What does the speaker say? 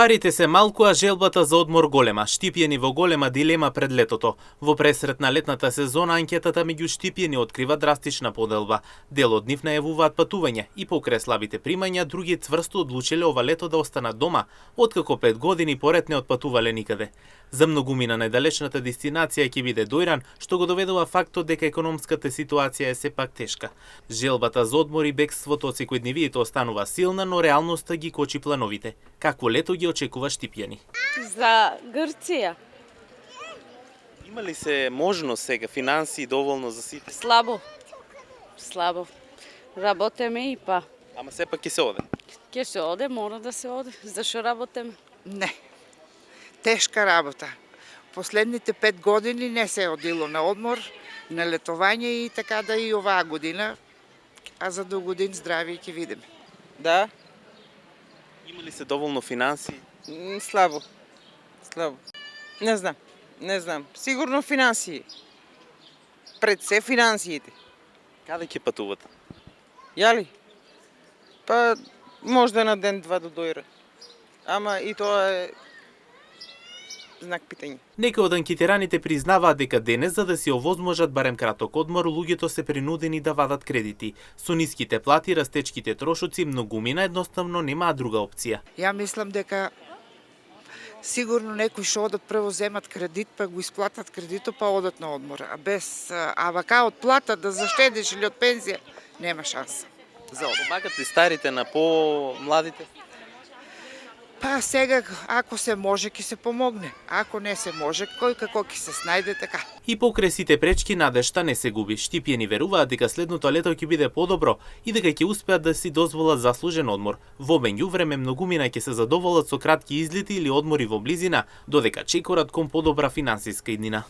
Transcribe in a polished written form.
Парите се малку, а желбата за одмор голема. Штипјени во голема дилема пред летото. Во пресрет на летната сезона анкетата меѓу штипјени открива драстична поделба. Дел од нив најавуваат патување и покрај слабите примања, други цврсто одлучиле ова лето да останат дома, откако 5 години поред не отпатувале никаде. За многумина најдалечната дестинација ќе биде Дојран, што го доведува фактот дека економската ситуација е сепак тешка. Желбата за одмор и бегството од секојдневието останува силна, но реалноста ги кочи плановите. Какво лето ги очекува штипјани? За Грција. Има ли се можност сега, финансии доволно за сите? Слабо. Работеме и па. Ама сепак ќе се оде. Ќе се оде, мора да се оде. Зашо работеме? Не. Тешка работа. Последните 5 години не се е одило на одмор, на летовање и така да и оваа година, а за до годин здрави ќе видиме. Да, Има ли се доволно финансии? слабо. Не знам. Сигурно финансии. Пред се финансиите. Каде ќе патувате? Јали? Па, можда на ден-два до Дојран. Ама и тоа е знак питање. Некои од анкетираните признаваат дека денес, за да си овозможат барем краток одмор, луѓето се принудени да вадат кредити. Со ниските плати, растечките трошоци, многумина едноставно немаат друга опција. Ја мислам дека сигурно некои што одат прво земат кредит, па го исплатат кредитот, па одат на одмор. А без вака од плата да заштедиш или од пензија, нема шанса за одмор. Помагат ли старите на по-младите? Па сега, ако се може, ќе се помогне. Ако не се може, кој како ќе се снајде така. И покрај сите пречки надежта не се губи. Штипјени веруваат дека следното лето ќе биде подобро и дека ќе успеат да си дозволат заслужен одмор. Во меѓувреме многумина ќе се задоволат со кратки излети или одмори во близина, додека чекорат кон подобра финансиска иднина.